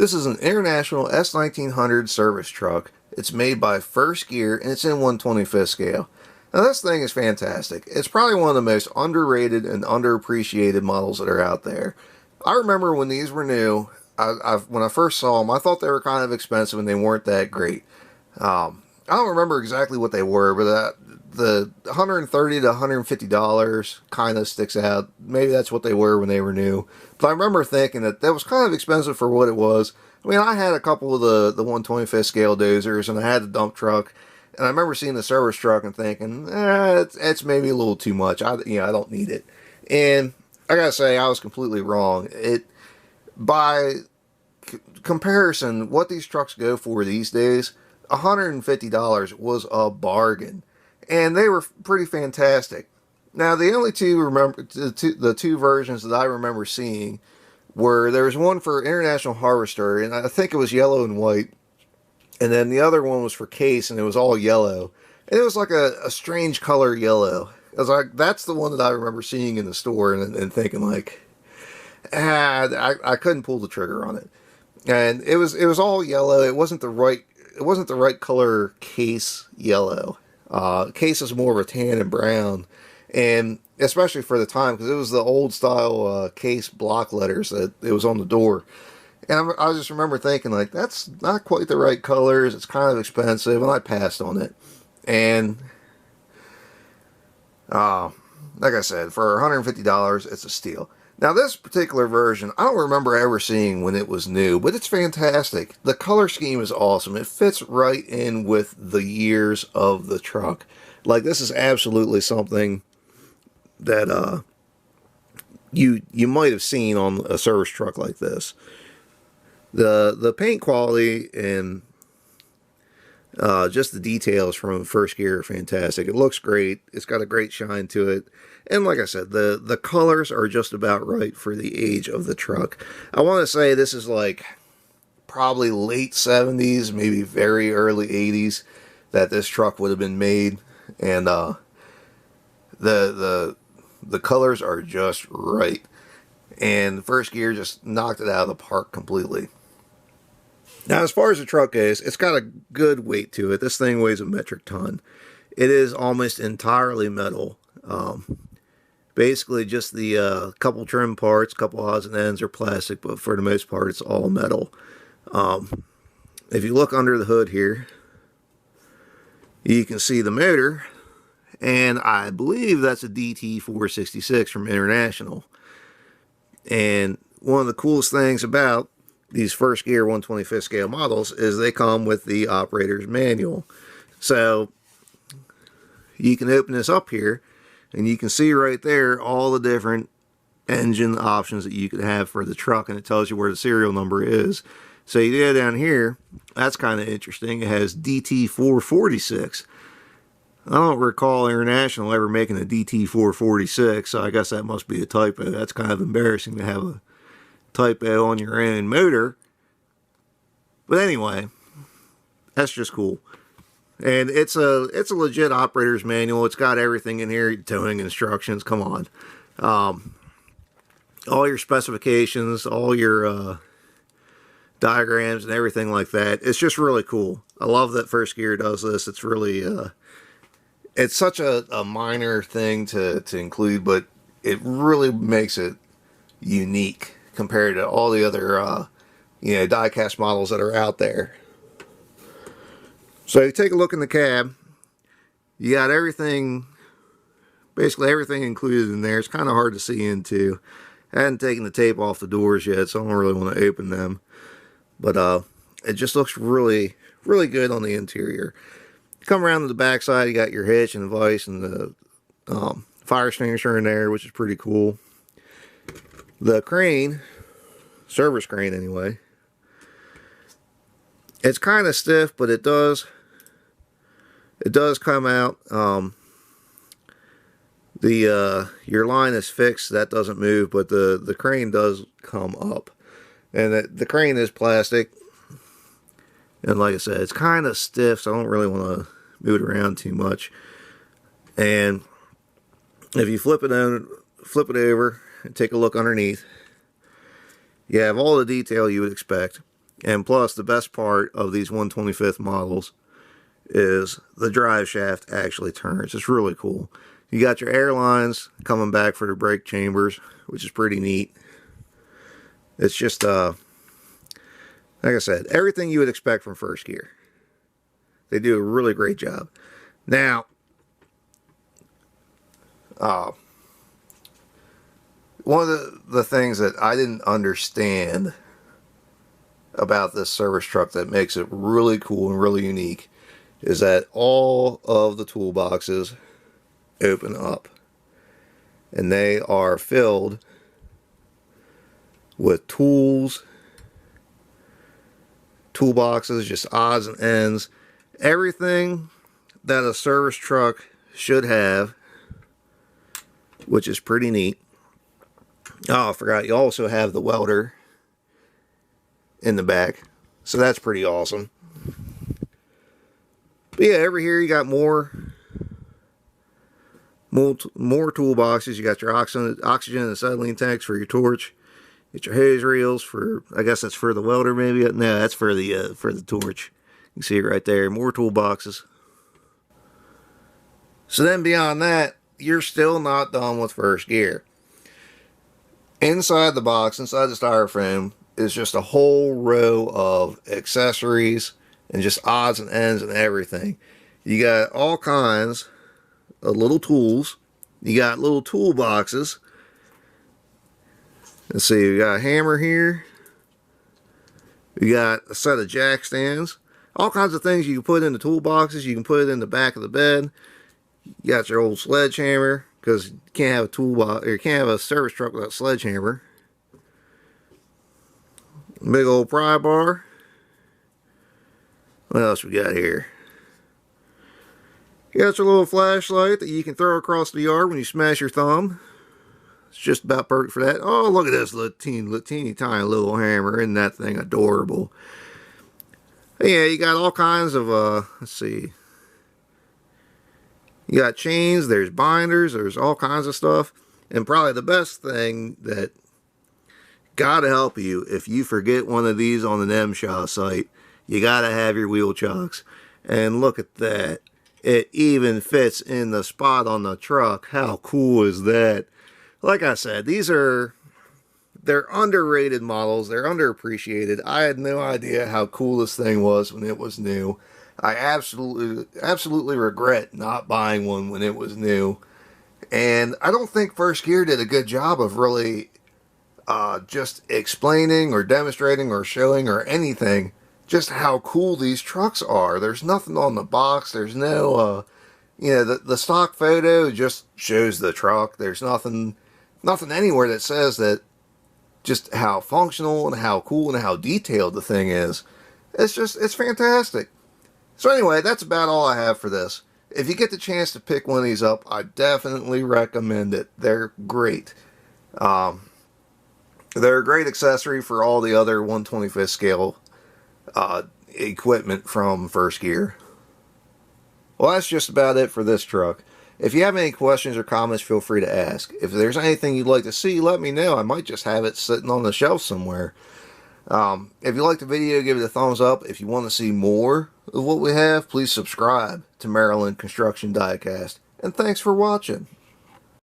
This is an International S1900 Service Truck. It's made by First Gear and it's in 1/25th scale. Now this thing is fantastic. It's probably one of the most underrated and underappreciated models that are out there. I remember when these were new, when I first saw them, I thought they were kind of expensive and they weren't that great. I don't remember exactly what they were, but the $130 to $150 kind of sticks out. Maybe that's what they were when they were new. But I remember thinking that was kind of expensive for what it was. I mean, I had a couple of the 1/25th scale dozers, and I had the dump truck, and I remember seeing the service truck and thinking, it's maybe a little too much. I don't need it. And I gotta say, I was completely wrong. By comparison, what these trucks go for these days, $150 was a bargain, and they were pretty fantastic. Now, the only the two versions that I remember seeing were, there was one for International Harvester, and I think it was yellow and white, and then the other one was for Case, and it was all yellow, and it was like a strange color yellow. I was like, that's the one that I remember seeing in the store and thinking like, I couldn't pull the trigger on it. And it was all yellow. It wasn't the right color Case yellow. Case is more of a tan and brown, and especially for the time, because it was the old style Case block letters that it was on the door. And I just remember thinking like, that's not quite the right colors. It's kind of expensive, and I passed on it. And like I said, for $150, it's a steal. Now, this particular version, I don't remember ever seeing when it was new, but it's fantastic. The color scheme is awesome. It fits right in with the years of the truck. Like, this is absolutely something that you might have seen on a service truck like this. The paint quality and just the details from First Gear are fantastic. It looks great. It's got a great shine to it. And like I said, the colors are just about right for the age of the truck. I want to say this is like probably late 70s, maybe very early 80s that this truck would have been made. And the colors are just right. And First Gear just knocked it out of the park completely. Now, as far as the truck goes, it's got a good weight to it. This thing weighs a metric ton. It is almost entirely metal. Basically, just the couple trim parts, couple odds and ends are plastic, but for the most part, it's all metal. If you look under the hood here, you can see the motor, and I believe that's a DT466 from International. And one of the coolest things about these First Gear 1/25th scale models is they come with the operator's manual. So you can open this up here and you can see right there all the different engine options that you could have for the truck, and it tells you where the serial number is. So you go down here, that's kind of interesting. It has DT446. I don't recall International ever making a DT446, so I guess that must be a typo. That's kind of embarrassing to have a typo on your own motor. But anyway, that's just cool. And it's a legit operator's manual. It's got everything in here, towing instructions, come on. All your specifications, all your diagrams and everything like that. It's just really cool. I love that First Gear does this. It's really it's such a minor thing to include, but it really makes it unique compared to all the other die-cast models that are out there. So you take a look in the cab, you got everything, basically everything included in there. It's kind of hard to see into. I hadn't taken the tape off the doors yet, so I don't really want to open them. But it just looks really, really good on the interior. Come around to the back side, you got your hitch and the vise and the fire extinguisher in there, which is pretty cool. The crane, service crane anyway, it's kind of stiff, but it does come out. Your line is fixed, that doesn't move, but the crane does come up. And the crane is plastic, and like I said, it's kind of stiff, so I don't really want to move it around too much. And if you flip it over and take a look underneath, you have all the detail you would expect. And plus, the best part of these 125th models is the drive shaft actually turns. It's really cool. You got your air lines coming back for the brake chambers, which is pretty neat. It's just, like I said, everything you would expect from First Gear. They do a really great job. Now, one of the things that I didn't understand about this service truck that makes it really cool and really unique is that all of the toolboxes open up, and they are filled with tools, toolboxes, just odds and ends, everything that a service truck should have, which is pretty neat. Oh, I forgot, you also have the welder in the back, so that's pretty awesome. But yeah, over here you got more toolboxes. You got your oxygen and acetylene tanks for your torch. Get your hose reels for, I guess that's for the welder maybe. No, that's for the torch. You can see it right there. More toolboxes. So then beyond that, you're still not done with First Gear. Inside the box, inside the styrofoam, is just a whole row of accessories and just odds and ends and everything. You got all kinds of little tools. You got little toolboxes. Let's see, we got a hammer here. We got a set of jack stands. All kinds of things you can put in the toolboxes. You can put it in the back of the bed. You got your old sledgehammer, because you can't have a toolbox, or you can't have a service truck without a sledgehammer. Big old pry bar. What else we got here? You got your little flashlight that you can throw across the yard when you smash your thumb. It's just about perfect for that. Oh, look at this little teeny tiny little hammer. Isn't that thing adorable? Yeah, you got all kinds of, let's see. You got chains, there's binders, there's all kinds of stuff. And probably the best thing that gotta help you if you forget one of these on an MSHA site, you gotta have your wheel chocks. And look at that. It even fits in the spot on the truck. How cool is that? Like I said, they're underrated models. They're underappreciated. I had no idea how cool this thing was when it was new. I absolutely regret not buying one when it was new. And I don't think First Gear did a good job of really just explaining or demonstrating or showing or anything just how cool these trucks are. There's nothing on the box. There's no, the stock photo just shows the truck. There's nothing anywhere that says that just how functional and how cool and how detailed the thing is. It's fantastic. So anyway, that's about all I have for this. If you get the chance to pick one of these up, I definitely recommend it. They're great. They're a great accessory for all the other 125th scale equipment from First Gear. Well, that's just about it for this truck. If you have any questions or comments, feel free to ask. If there's anything you'd like to see, let me know. I might just have it sitting on the shelf somewhere. If you liked the video, give it a thumbs up. If you want to see more of what we have, please subscribe to Maryland Construction Diecast. And thanks for watching.